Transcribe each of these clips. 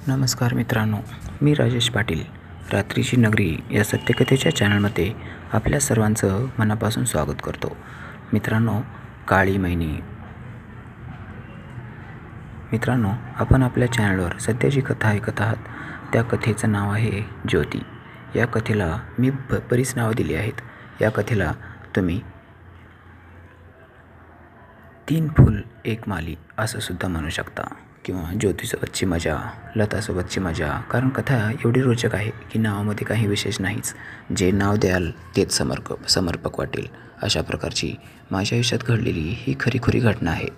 नमस्कार मित्रांनो, मी राजेश पाटील. रात्रीची नगरी या सत्यकथेच्या चॅनलमध्ये आपल्या सर्वांचं मनापासून स्वागत करतो. मित्रांनो, काळी मैनी. मित्रांनो, आपण आपल्या चॅनलवर सध्या जी कथा ऐकत आहात त्या कथेचं नाव आहे ज्योती. या कथेला मी बरीच नावं दिली आहेत. या कथेला तुम्ही 3 फूल एक माली असं सुद्धा म्हणू शकता, किंवा ज्योतीसोबतची मजा, लतासोबतची मजा. कारण कथा एवढी रोचक आहे की नावामध्ये काही विशेष नाहीच. जे नाव द्याल तेच समर्पक वाटेल. अशा प्रकारची माझ्या आयुष्यात घडलेली ही खरी घटना आहे.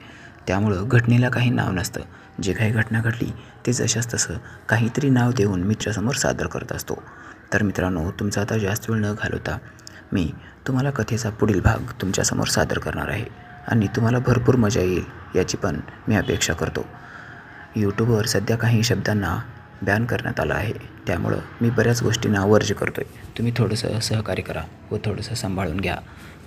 त्यामुळं घटनेला काही नाव नसतं. जे काही घटना घडली ते जशास तसं काहीतरी नाव देऊन मित्रासमोर सादर करत असतो. तर मित्रांनो, तुमचा आता जास्त वेळ न घालवता मी तुम्हाला कथेचा पुढील भाग तुमच्यासमोर सादर करणार आहे आणि तुम्हाला भरपूर मजा येईल याची पण मी अपेक्षा करतो. यूट्यूबवर सध्या काही शब्दांना बॅन करण्यात आलं आहे. त्यामुळं मी बऱ्याच गोष्टींना वर्ज्य करतो आहे. तुम्ही थोडंसं सहकार्य करा व थोडंसं सांभाळून घ्या.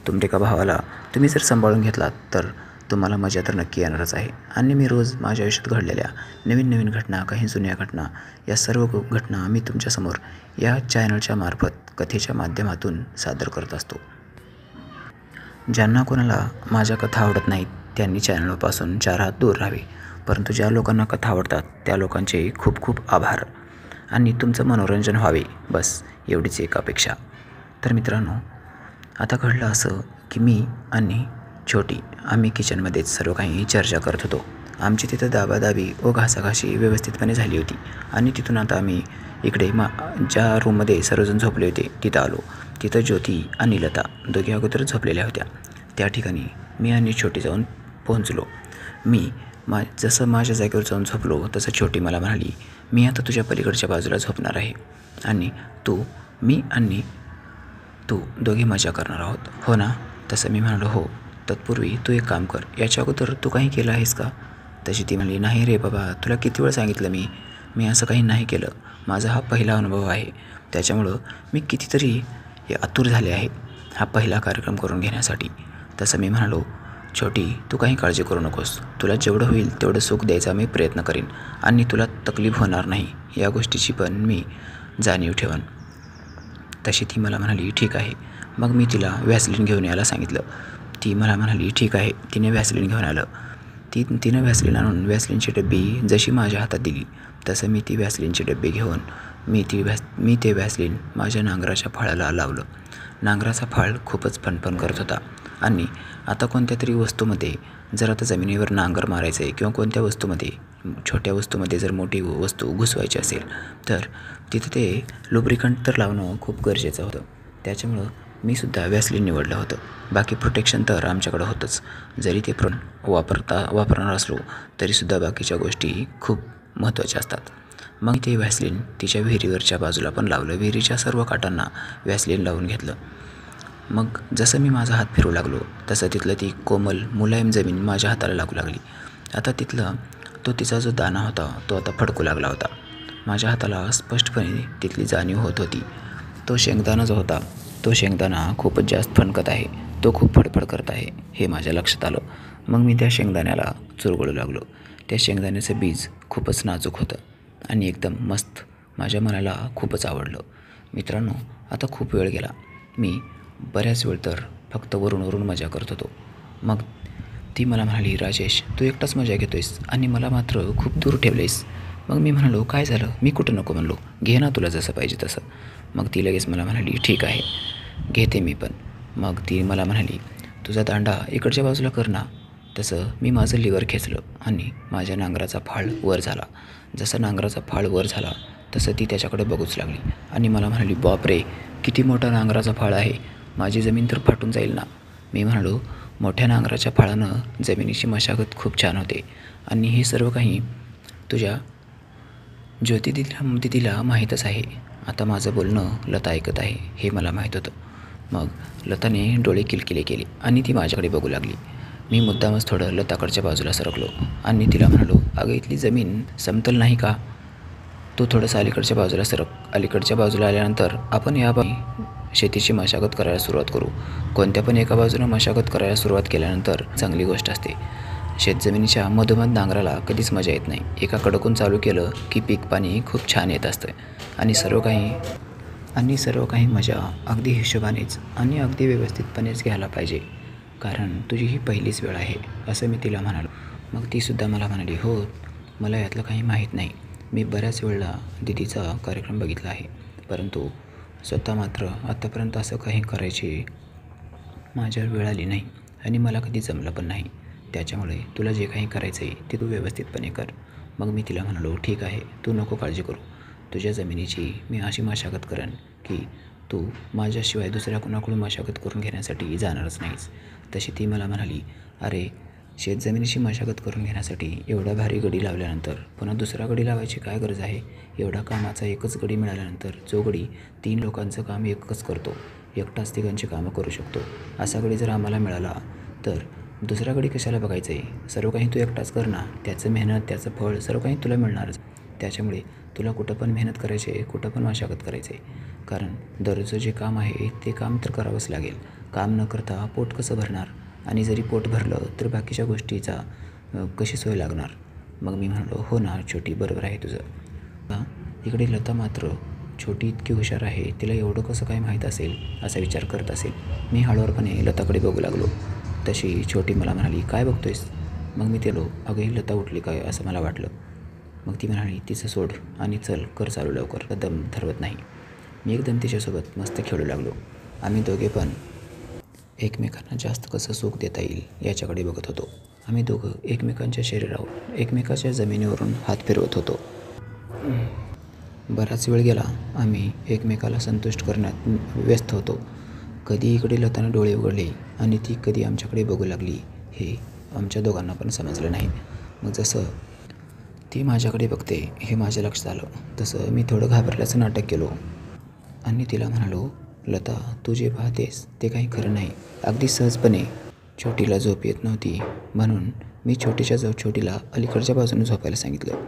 तुमच्या एका भावाला तुम्ही जर सांभाळून घेतलात तर तुम्हाला मजा तर नक्की येणारच आहे. आणि मी रोज माझ्या आयुष्यात घडलेल्या नवीन घटना, काही जुन्या घटना, या सर्व घटना मी तुमच्यासमोर या चॅनलच्या मार्फत कथेच्या माध्यमातून सादर करत असतो. ज्यांना कोणाला माझ्या कथा आवडत नाहीत त्यांनी चॅनलपासून 4 हात दूर राहावे. परंतु ज्या लोकांना कथा आवडतात त्या लोकांचे खूप आभार आणि तुमचं मनोरंजन व्हावे, बस एवढीच एक अपेक्षा. तर मित्रांनो, आता घडलं असं की मी आणि छोटी आम्ही किचनमध्येच सर्व काही चर्चा करत होतो. आमची तिथं दाबादाबी व घासाघाशी व्यवस्थितपणे झाली होती. आणि तिथून आता आम्ही इकडे ज्या रूममध्ये सर्वजण झोपले होते तिथं आलो. तिथं ज्योती आणि लता दोघी अगोदर झोपलेल्या होत्या. त्या ठिकाणी मी आणि छोटी जाऊन पोहोचलो. मी जसं माझ्या जागेवर जाऊन झोपलो तसं छोटी मला म्हणाली, मी आता तुझ्या पलीकडच्या बाजूला झोपणार आहे आणि मी आणि तू दोघी मजा करणार आहोत, हो ना? तसं मी म्हणालो, हो. तत्पूर्वी तू एक काम कर, याच्या अगोदर तू काही केलं आहेस का? तशी ती म्हणली, नाही रे बाबा, तुला किती वेळ सांगितलं मी असं काही नाही केलं. माझा हा पहिला अनुभव आहे. त्याच्यामुळं मी कितीतरी आतुर झाले आहे हा पहिला कार्यक्रम करून घेण्यासाठी. तसं मी म्हणालो, छोटी, तू काही काळजी करू नकोस. तुला जेवढं होईल तेवढं सुख द्यायचा मी प्रयत्न करीन आणि तुला तकलीफ होणार नाही या गोष्टीची पण मी जाणीव ठेवन. तशी ती मला म्हणाली, ठीक आहे. मग मी तिला व्हॅसलीन घेऊन यायला सांगितलं. ती मला म्हणाली, ठीक आहे. तिने व्हॅसलीन घेऊन आलं. तिनं व्हॅसलीन आणून व्हॅसलीनची डब्बी जशी माझ्या हातात दिली तसं मी ती व्हॅसलीनची डब्बी घेऊन मी ते व्हॅसलीन माझ्या नांगराच्या फाळाला लावलं. नांगराचा फाळ खूपच फणफण करत होता आणि आता कोणत्या तरी वस्तूमध्ये जर आता जमिनीवर नांगर मारायचं आहे किंवा कोणत्या वस्तूमध्ये, छोट्या वस्तूमध्ये जर मोठी वस्तू घुसवायची असेल तर तिथं ते लुब्रिकंट तर लावणं खूप गरजेचं होतं. त्याच्यामुळं मी सुद्धा व्हॅसलीन निवडलं होतं. बाकी प्रोटेक्शन तर आमच्याकडं होतंच. जरी ते वापरणार असलो तरीसुद्धा बाकीच्या गोष्टी खूप महत्त्वाच्या असतात. मग ते व्हॅसलीन तिच्या विहिरीवरच्या बाजूला पण लावलं. विहिरीच्या सर्व काठांना व्हॅसलीन लावून घेतलं. मग जसं मी माझा हात फिरू लागलो तसं तिथलं ती कोमल मुलायम जमीन माझ्या हाताला लागू लागली. आता तिचा जो दाना होता तो आता फडकू लागला होता. माझ्या हाताला स्पष्टपणे तिथली जाणीव होत होती. तो शेंगदाणा जो होता तो शेंगदाणा खूपच जास्त फणकत आहे, तो खूप फडफड करत आहे हे माझ्या लक्षात आलं. मग मी त्या शेंगदाण्याला चुरगळू लागलो. त्या शेंगदाण्याचं बीज खूपच नाजूक होतं आणि एकदम मस्त. माझ्या मनाला खूपच आवडलं. मित्रांनो, आता खूप वेळ गेला. मी बऱ्याच वेळ तर फक्त वरून मजा करत होतो. मग ती मला म्हणाली, राजेश, तू एकटाच मजा घेतोयस आणि मला मात्र खूप दूर ठेवलेस. मग मी म्हणालो, काय झालं? मी कुठं नको म्हणलो, घे ना तुला जसं पाहिजे तसं. मग ती लगेच मला म्हणाली, ठीक आहे, घेते मी पण. मग ती मला म्हणाली, तुझा दांडा इकडच्या बाजूला कर ना. तसं मी माझं लिव्हर खेचलं आणि माझ्या नांगराचा फाळ वर झाला. जसं नांगराचा फाळ वर झाला तसं ती त्याच्याकडे बघूच लागली आणि मला म्हणाली, बापरे, किती मोठा नांगराचा फाळ आहे, माझी जमीन तर फाटून जाईल ना. मी म्हणालो, मोठ्या नांगराच्या फाळानं जमिनीची मशागत खूप छान होते आणि हे सर्व काही तुझ्या ज्योती दिदीला माहीतच आहे. आता माझं बोलणं लता ऐकत आहे हे मला माहीत होतं. मग लताने डोळे किलकिले केले आणि ती माझ्याकडे बघू लागली. मी मुद्दामच थोडं लताकडच्या बाजूला सरकलो आणि तिला म्हणालो, अगं, इथली जमीन समतल नाही का? तू थोडंसं अलीकडच्या बाजूला सरक. अलीकडच्या बाजूला आल्यानंतर आपण या शेतीची मशागत करायला सुरुवात करू. कोणत्या पण एका बाजूनं मशागत करायला सुरुवात केल्यानंतर चांगली गोष्ट असते. शेतजमिनीच्या मधोमध नांगराला कधीच मजा येत नाही. एका कडकून चालू केलं की पीक पाणी खूप छान येत असतं आणि सर्व काही मजा अगदी हिशोबानेच आणि अगदी व्यवस्थितपणेच घ्यायला पाहिजे, कारण तुझी ही पहिलीच वेळ आहे, असं मी तिला म्हणालो. मग तीसुद्धा मला म्हणाली, हो, मला यातलं काही माहीत नाही. मी बऱ्याच वेळेला दीदीचा कार्यक्रम बघितला आहे, परंतु स्वतः मात्र आत्तापर्यंत असं काही करायची माझ्यावर वेळ आली नाही आणि मला कधी जमलं पण नाही. त्याच्यामुळे तुला जे काही करायचं आहे ते तू व्यवस्थितपणे कर. मग मी तिला म्हणालो, ठीक आहे, तू नको काळजी करू. तुझ्या जमिनीची मी अशी मशागत करेन की तू माझ्याशिवाय दुसऱ्या कुणाकडून मशागत करून घेण्यासाठी जाणारच नाहीस. तशी ती मला म्हणाली, अरे, शेतजमिनीची मशागत करून घेण्यासाठी एवढा भारी गडी लावल्यानंतर पुन्हा दुसरा गडी लावायची काय गरज आहे? एवढा कामाचा एकच गडी मिळाल्यानंतर जो गडी 3 लोकांचं काम एकच करतो, एकटाच तिघांची कामं करू शकतो, असा गडी जर आम्हाला मिळाला तर दुसरा गडी कशाला बघायचं आहे? सर्व काही तू एकटाच कर ना. त्याचं मेहनत, त्याचं फळ सर्व काही तुला मिळणारच. त्याच्यामुळे तुला कुठं पण मेहनत करायची आहे, कुठं पण मशागत करायचं आहे, कारण दररोजचं जे काम आहे ते काम तर करावंच लागेल. काम न करता पोट कसं भरणार? आणि जरी पोट भरलं तर बाकीच्या गोष्टीचा कशी सोय लागणार? मग मी म्हणालो, हो ना छोटी, बरोबर आहे तुझं. इकडे लता मात्र छोटी इतकी हुशार आहे, तिला एवढं कसं काय माहीत असेल असा विचार करत असेल. मी हळूवारपणे लताकडे बघू लागलो. तशी छोटी मला म्हणाली, काय बघतोयस? मग मी तेलो, अगं ही लता उठली काय असं मला वाटलं. मग ती म्हणाली, तिचं सोड आणि चल कर चालू लवकर, दम ठरवत नाही. मी एकदम तिच्यासोबत मस्त खेळू लागलो. आम्ही दोघे पण एकमेकांना जास्त कसं सुख देता येईल याच्याकडे बघत होतो. आम्ही दोघं एकमेकांच्या शरीरावर, एकमेकाच्या जमिनीवरून हात फिरवत होतो. बराच वेळ गेला. आम्ही एकमेकाला संतुष्ट करण्यात व्यस्त होतो. कधी इकडे लतानं डोळे उघडले आणि ती कधी आमच्याकडे बघू लागली हे आमच्या दोघांना पण समजलं नाही. मग जसं ती माझ्याकडे बघते हे माझ्या लक्षात आलं, तसं मी थोडं घाबरल्याचं नाटक केलो आणि तिला म्हणालो, लता, तू जे पाहतेस ते काही खरं नाही. अगदी सहजपणे छोटीला झोप येत नव्हती म्हणून मी छोटीला अलीकडच्या बाजूने झोपायला सांगितलं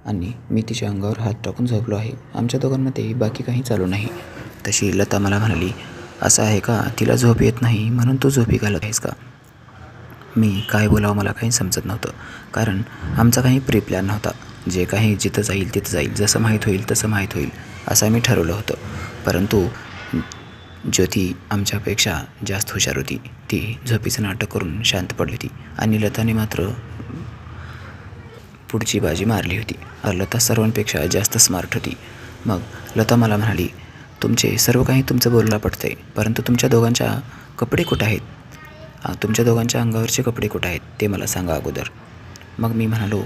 आणि मी तिच्या अंगावर हात टाकून झोपलो आहे. आमच्या दोघांमध्ये बाकी काही चालू नाही. तशी लता मला म्हणाली, असं आहे का, तिला झोप येत नाही म्हणून तू झोपी घालत आहेस का? मी काय बोलावं मला काही समजत नव्हतं, कारण आमचा काही प्री प्लॅन नव्हता. जे काही जिथं जाईल तिथं जाईल, जसं माहीत होईल तसं माहीत होईल असं आम्ही ठरवलं होतं. परंतु ज्योती आमच्यापेक्षा जास्त हुशार होती. ती झोपीचं नाटक करून शांत पडली होती आणि लताने मात्र पुढची बाजी मारली होती. लता सर्वांपेक्षा जास्त स्मार्ट होती. मग लता मला म्हणाली, तुमचे सर्व काही तुमचं बोलणं पटतंय, परंतु तुमच्या दोघांच्या कपडे कुठं आहेत? तुमच्या दोघांच्या अंगावरचे कपडे कुठं आहेत ते मला सांगा अगोदर. मग मी म्हणालो,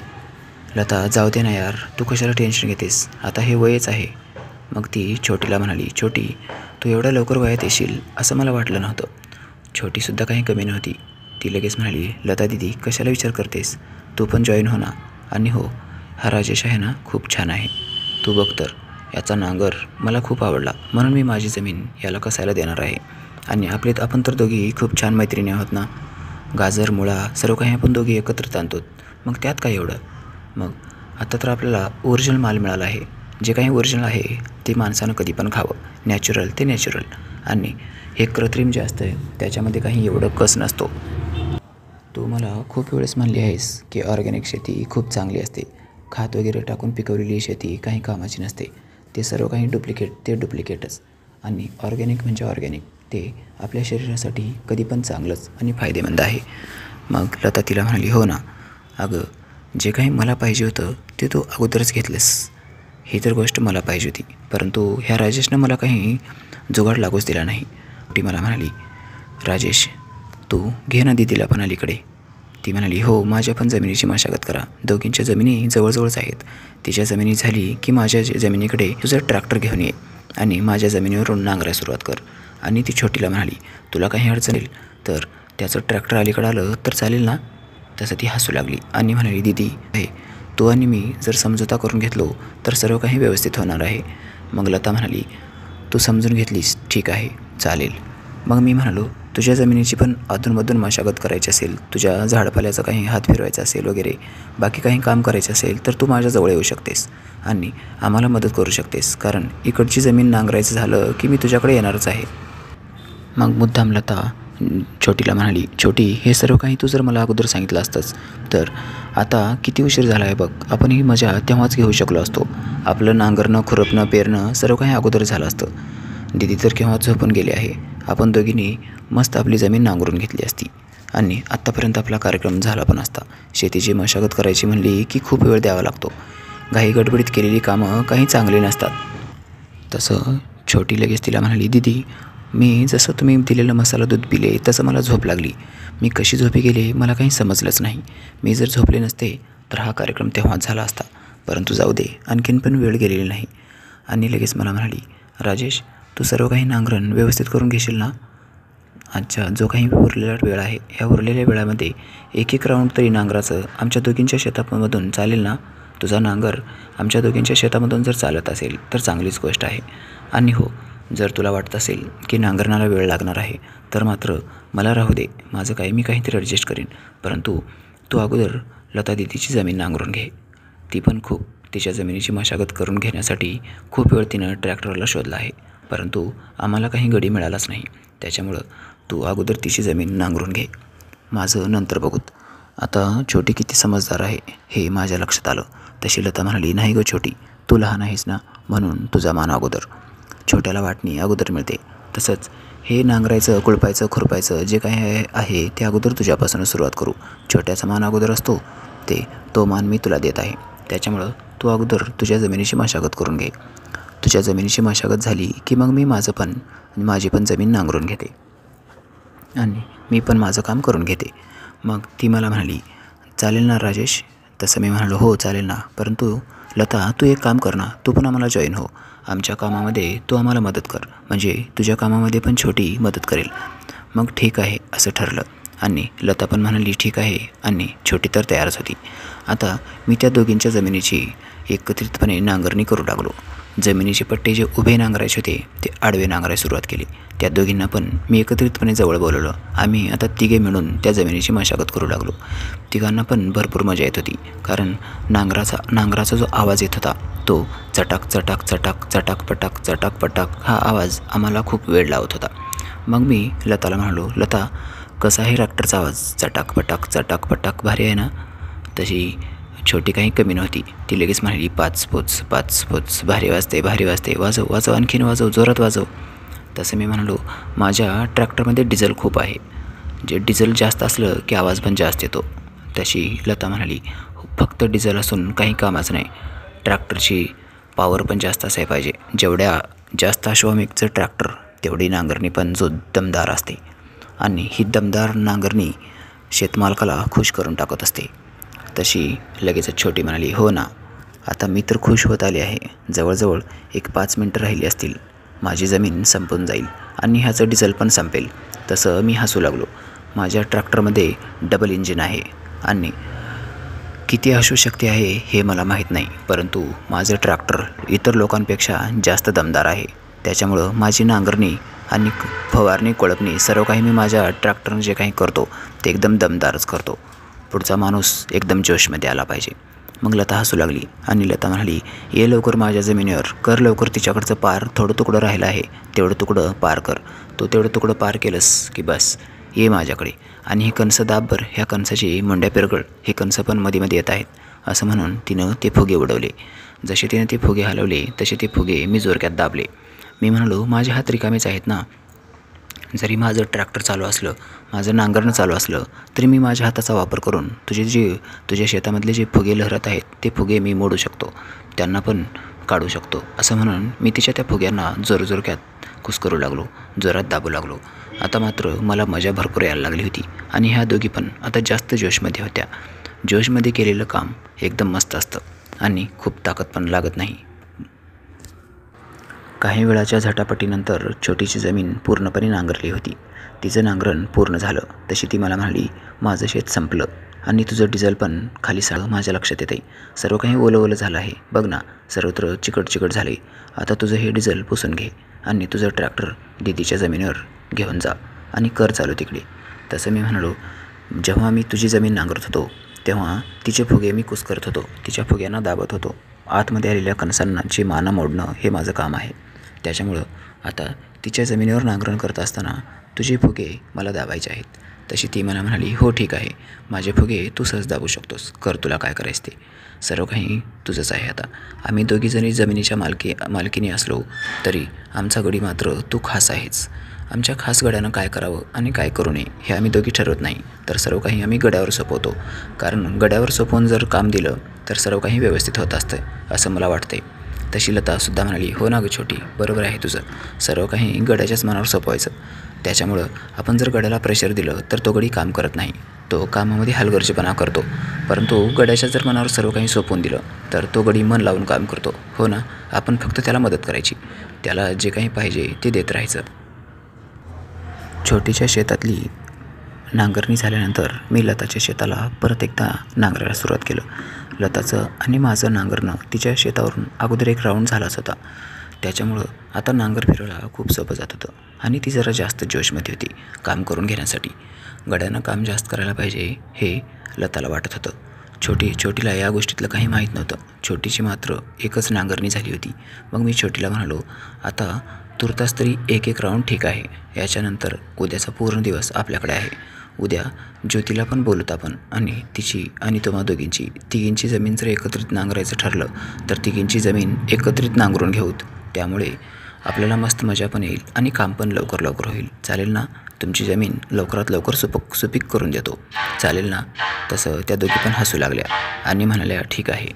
लता, जाऊ दे ना यार, तू कशाला टेन्शन घेतेस, आता हे वयच आहे. मग ती छोटीला म्हणाली, छोटी, तू एवढ्या लवकर वयात येशील असं मला वाटलं नव्हतं. छोटीसुद्धा काही कमी नव्हती. ती लगेच म्हणाली, लता दिदी, कशाला विचार करतेस, तू पण जॉईन हो ना. आणि हो, हा राजेश आहे ना, खूप छान आहे. तू बघ तर, याचा नांगर मला खूप आवडला म्हणून मी माझी जमीन याला कसायला देणार आहे. आणि आपण तर दोघी खूप छान मैत्रिणी आहोत ना. गाजर, मुळा सर्व काही आपण दोघी एकत्र आणतो, मग त्यात काय एवढं? मग आता तर आपल्याला ओरिजिनल माल मिळाला आहे. जे काही ओरिजिनल आहे ते माणसानं कधी पण खावं. नॅचरल ते नॅचरल. आणि हे कृत्रिम जे असतं त्याच्यामध्ये काही एवढं कस नसतो. तू मला खूप वेळेस म्हणली आहेस की ऑर्गॅनिक शेती खूप चांगली असते. खत वगैरे टाकून पिकवलेली शेती काही कामाची नसते. ते सर्व काही डुप्लिकेटच. आणि ऑर्गॅनिक म्हणजे ऑर्गॅनिक, ते आपल्या शरीरासाठी कधी पण चांगलंच आणि फायदेमंद आहे. मग लता तिला म्हणाली, हो ना अगं, जे काही मला पाहिजे होतं ते तू अगोदरच घेतलंस. ही तर गोष्ट मला पाहिजे होती, परंतु ह्या राजेशनं मला काही जुगाड लागूच दिला नाही. ती मला म्हणाली, राजेश, तू घे ना दीदीला पण अलीकडे. ती म्हणाली, हो, माझ्या पण जमिनीची मशागत करा. दोघींच्या जमिनी जवळजवळच आहेत. तिच्या जमिनी झाली की माझ्या जमिनीकडे तुझं ट्रॅक्टर घेऊन ये आणि माझ्या जमिनीवरून नांगरायला सुरुवात कर. आणि ती छोटीला म्हणाली, तुला काही अडचण येईल तर त्याचं ट्रॅक्टर अलीकडं आलं तर चालेल ना? तसं ती हसू लागली आणि म्हणाली, दीदी आहे, तू आणि मी जर समझोता करून घेतलो तर सर्व काही व्यवस्थित होणार आहे. मग लता म्हणाली, तू समजून घेतलीस, ठीक आहे, चालेल. मग मी म्हणालो, तुझ्या जमिनीची पण अधूनमधून मशागत करायची असेल, तुझ्या झाडपाल्याचा काही हात फिरवायचा असेल वगैरे, बाकी काही काम करायचं असेल तर तू माझ्याजवळ येऊ शकतेस आणि आम्हाला मदत करू शकतेस, कारण इकडची जमीन नांगरायचं झालं की मी तुझ्याकडे येणारच आहे. मग मुद्दाम लता छोटीला म्हणाली, छोटी हे सर्व काही तू जर मला अगोदर सांगितलं असतंच तर आता किती उशीर झाला आहे बघ. आपण ही मजा तेव्हाच घेऊ शकलो असतो. आपलं नांगरणं, खुरपणं, पेरणं सर्व काही अगोदर झालं असतं. दीदी तर केव्हा झोपून गेली आहे. आपण दोघींनी मस्त आपली जमीन नांगरून घेतली असती आणि आत्तापर्यंत आपला कार्यक्रम झाला पण असता. शेतीची मशागत करायची म्हणली की खूप वेळ द्यावा लागतो. घाई गडबडीत केलेली कामं काही चांगली नसतात. तसं छोटी लगेच तिला म्हणाली, दीदी मी जसं तुम्ही दिलेलं मसाला दूध पिले तसं मला झोप लागली. मी कशी झोपी गेले मला काही समजलंच नाही. मी जर झोपले नसते तर हा कार्यक्रम तेव्हाच झाला असता. परंतु जाऊ दे, आणखीन पण वेळ गेलेली नाही. आणि लगेच मला म्हणाली, राजेश तू सर्व काही नांगरण व्यवस्थित करून घेशील ना. आजच्या जो काही उरलेला वेळ आहे ह्या उरलेल्या वेळामध्ये एक राऊंड तरी नांगराचं आमच्या दोघींच्या शेतामधून चालेल ना. तुझा नांगर आमच्या दोघींच्या शेतामधून जर चालत असेल तर चांगलीच गोष्ट आहे. आणि हो, जर तुला वाटत असेल की नांगरणाला वेळ लागणार आहे तर मात्र मला राहू दे, माझं काही मी काहीतरी ॲडजस्ट करीन. परंतु तू अगोदर लता दीदीची जमीन नांगरून घे. ती पण खूप तिच्या जमिनीची मशागत करून घेण्यासाठी खूप वेळ तिनं ट्रॅक्टरला शोधला आहे. परंतु आम्हाला काही गडी मिळालाच नाही. त्याच्यामुळं तू अगोदर तिची जमीन नांगरून घे. माझं नंतर बघूत. आता छोटी किती समजदार आहे हे माझ्या लक्षात आलं. तशी लता म्हणाली, नाही गं छोटी, तू लहान आहेस ना म्हणून तुझा मान अगोदर. छोट्याला वाटणी अगोदर मिळते. तसंच हे नांगरायचं, कुळपायचं, खुरपायचं जे काही आहे ते अगोदर तुझ्यापासूनच सुरुवात करू. छोट्याचा मान अगोदर असतो तो मान मी तुला देत आहे. त्याच्यामुळं तू अगोदर तुझ्या जमिनीची मशागत करून घे. तुझ्या जमिनीची मशागत झाली की मग मी माझी पण जमीन नांगरून घेते आणि मी पण माझं काम करून घेते. मग ती मला म्हणाली, चालेल ना राजेश. तसं मी म्हणालो, हो चालेल ना. परंतु लता तू एक काम कर ना, तू पण आम्हाला जॉईन हो. आमच्या कामामध्ये तू आम्हाला मदत कर, म्हणजे तुझ्या कामामध्ये पण छोटी मदत करेल. मग ठीक आहे असं ठरलं आणि लता पण म्हणाली ठीक आहे आणि छोटी तर तयारच होती. आता मी त्या दोघींच्या जमिनीची एकत्रितपणे नांगरणी करू लागलो. जमिनीचे पट्टे जे उभे नांगरायचे होते ते आडवे नांगरायला सुरुवात केली. त्या दोघींना पण मी एकत्रितपणे जवळ बोलवलं. आम्ही आता तिघे मिळून त्या जमिनीची मशागत करू लागलो. तिघांना पण भरपूर मजा येत होती, कारण नांगराचा जो आवाज येत होता तो चटाक चटाक चटाक चटाक पटाक चटाक पटाक हा आवाज आम्हाला खूप वेळ लावत होता. मग मी लताला म्हणालो, लता कसा आहे ट्रॅक्टरचा आवाज, चटाक पटाक चटाक पटाक भारी आहे ना. तशी छोटी काही कमी नव्हती. ती लगेच म्हणाली, पाच पोच भारी वाजते वाजव वाजव आणखीन वाजव, जोरात वाजव. तसं मी म्हणालो, माझ्या ट्रॅक्टरमध्ये डिझेल खूप आहे, जे डिझेल जास्त असलं की आवाज पण जास्त येतो. तशी लता म्हणाली, फक्त डिझेल असून काही कामाचं नाही, ट्रॅक्टरची पॉवर पण जास्त असायला पाहिजे. जेवढ्या जास्त अश्वमेघचं ट्रॅक्टर तेवढी नांगरणी पण जो दमदार असते आणि ही दमदार नांगरणी शेतमालकाला खुश करून टाकत असते. तशी लगेचच छोटी म्हणाली, हो ना, आता मी तर खुश होत आले आहे. जवळजवळ 5 मिनटं राहिली असतील, माझी जमीन संपून जाईल आणि ह्याचं डिझेल पण संपेल. तसं मी हसू लागलो. माझ्या ट्रॅक्टरमध्ये डबल इंजिन आहे आणि किती अश्वशक्ती आहे हे मला माहीत नाही, परंतु माझं ट्रॅक्टर इतर लोकांपेक्षा जास्त दमदार आहे. त्याच्यामुळं माझी नांगरणी आणि फवारणी, कोळपणी सर्व काही मी माझ्या ट्रॅक्टरनं जे काही करतो ते एकदम दमदारच करतो. पुढचा माणूस एकदम जोशमध्ये आला पाहिजे. मग लता हसू लागली आणि लता म्हणाली, ये लवकर माझ्या जमिनीवर, कर लवकर तिच्याकडचं पार, थोडं तुकडं राहिलं आहे तेवढं तुकडं पार कर. तो तेवढं तुकडं पार केलंस की बस ये माझ्याकडे आणि हे कणसं दाबभर, ह्या कणसाची मुंड्या पेरगळ, हे कणसं पण मध्ये येत आहेत. असं म्हणून तिनं ते फुगे उडवले. जसे तिने ते फुगे हलवले तसे ते फुगे मी जोरक्यात दाबले. मी म्हणालो, माझे हात रिकामेच आहेत ना. जरी माझं ट्रॅक्टर चालू असलं, माझं नांगरणं चालू असलं तरी मी माझ्या हाताचा वापर करून तुझ्या शेतामधले जे फुगे लहरत आहेत ते फुगे मी मोडू शकतो, त्यांना पण काढू शकतो. असं म्हणून मी तिच्या त्या फुग्यांना जोरक्यात कुस्करू लागलो, जोरात दाबू लागलो. आता मात्र मला मजा भरपूर यायला लागली होती आणि ह्या दोघी पण आता जास्त जोशमध्ये होत्या. जोशमध्ये केलेलं काम एकदम मस्त असतं आणि खूप ताकद पण लागत नाही. काही वेळाच्या झटापटीनंतर छोटीची जमीन पूर्णपणे नांगरली होती. तिचं नांगरण पूर्ण झालं. तशी ती मला म्हणाली, माझं शेत संपलं आणि तुझं डिझेल पण खाली साळं माझ्या लक्षात येते. सर्व काही ओलं झालं आहे बघ ना, सर्वत्र चिकट झाले. आता तुझं हे डिझेल पुसून घे आणि तुझं ट्रॅक्टर दीदीच्या जमिनीवर घेऊन जा आणि कर चालू तिकडे. तसं मी म्हणालो, जेव्हा मी तुझी जमीन नांगरत होतो तेव्हा तिचे फुगे मी कुस्करत होतो, तिच्या फुग्यांना दाबत होतो. आतमध्ये आलेल्या कणसांची माना मोडणं हे माझं काम आहे. त्याच्यामुळं आता तिच्या जमिनीवर नांगरण करत असताना तुझे फुगे मला दाबायचे आहेत. तशी ती मला म्हणाली, हो ठीक आहे, माझे फुगे तू सहज दाबू शकतोस, कर तुला काय करायचं ते. सर्व काही तुझंच आहे आता. आम्ही दोघीजणी जमिनीच्या मालकीने असलो तरी आमचा गडी मात्र तू खास आहेच. आमच्या खास गड्यानं काय करावं आणि काय करू नये हे आम्ही दोघी ठरवत नाही, तर सर्व काही आम्ही गड्यावर सोपवतो. कारण गड्यावर सोपवून जर काम दिलं तर सर्व काही व्यवस्थित होत असतं असं मला वाटते. तशी लतासुद्धा म्हणाली, हो ना गं छोटी, बरोबर आहे तुझं. सर्व काही गड्याच्याच मनावर सोपवायचं. त्याच्यामुळं आपण जर गड्याला प्रेशर दिलं तर तो गडी काम करत नाही, तो कामामध्ये हलगर्जीपणा करतो. परंतु गड्याच्या जर मनावर सर्व काही सोपवून दिलं तर तो गडी मन लावून काम करतो. हो ना, आपण फक्त त्याला मदत करायची, त्याला जे काही पाहिजे ते देत राहायचं. छोटीच्या शेतातली नांगरणी झाल्यानंतर मी लताच्या शेताला परत एकदा नांगरायला सुरुवात केलं. लताचं आणि माझं नांगरणं तिच्या शेतावरून अगोदर एक राऊंड झालाच होता. त्याच्यामुळं आता नांगर फिरवायला खूप सोपं जात होतं आणि ती जरा जास्त जोशमध्ये होती काम करून घेण्यासाठी. गड्यानं काम जास्त करायला पाहिजे हे लताला वाटत होतं. छोटीला या गोष्टीतलं काही माहीत नव्हतं. छोटीची मात्र एकच नांगरणी झाली होती. मग मी छोटीला म्हणालो, आता तुर्तास तरी एक राऊंड ठीक आहे, याच्यानंतर उद्याचा पूर्ण दिवस आपल्याकडे आहे. उद्या ज्योतीला पण बोलूत आपण आणि तिची आणि तुम्हा तिघींची जमीन जर एकत्रित नांगरायचं ठरलं तर तिघींची जमीन एकत्रित नांगरून घेऊत. त्यामुळे आपल्याला मस्त मजा पण येईल आणि काम पण लवकर होईल. चालेल ना? तुमची जमीन लवकरात लवकर सुपीक करून देतो, चालेल ना? तसं त्या दोघी पण हसू लागल्या आणि म्हणाल्या, ठीक आहे.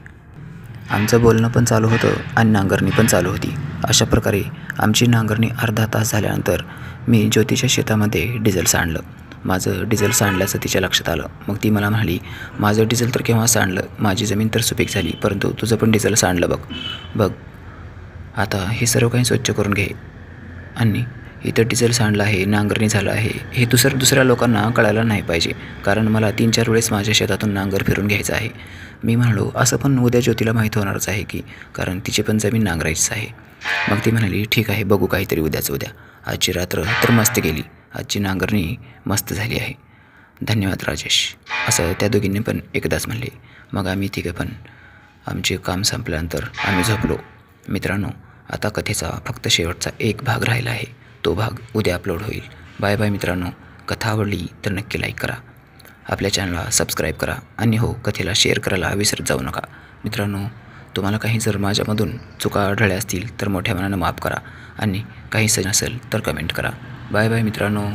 आमचं बोलणं पण चालू होतं आणि नांगरणी पण चालू होती. अशा प्रकारे आमची नांगरणी अर्धा तास झाल्यानंतर मी ज्योतीच्या शेतामध्ये डिझेल सांडलं. माझं डिझेल सांडल्याचं तिच्या लक्षात आलं. मग ती मला म्हणाली, माझं डिझेल तर केव्हा सांडलं, माझी जमीन तर सुपीक झाली, परंतु तुझं पण डिझेल सांडलं बघ. आता हे सर्व काही स्वच्छ करून घे. आणि इथं डिझेल सांडलं आहे, नांगरणी झालं आहे, हे दुसऱ्या लोकांना कळायला नाही पाहिजे, कारण मला 3-4 वेळेस माझ्या शेतातून नांगर फिरून घ्यायचं आहे. मी म्हणालो, असं पण उद्या ज्योतीला माहीत होणारच आहे की, कारण तिची पण जमीन नांगरायचीच आहे. मग ती म्हणाली, ठीक आहे, बघू काहीतरी उद्या. आजची रात्र तर मस्त गेली, आजची नांगरणी मस्त झाली आहे. धन्यवाद राजेश, असं त्या दोघींनी पण एकदाच म्हणले. मग आम्ही तिघं पण आमचे काम संपल्यानंतर आम्ही झोपलो. मित्रांनो, आता कथेचा फक्त शेवटचा एक भाग राहिला आहे. तो भाग उद्या अपलोड होईल. बाय बाय मित्रांनो. कथा आवडली तर नक्की लाईक करा, आपल्या चॅनलला सबस्क्राईब करा आणि हो, कथेला शेअर करायला विसरत जाऊ नका. मित्रांनो, तुम्हाला काही जर माझ्यामधून चुका आढळल्या असतील तर मोठ्या मनानं माफ करा आणि काही सण असेल तर कमेंट करा. बाय बाय मित्रांनो.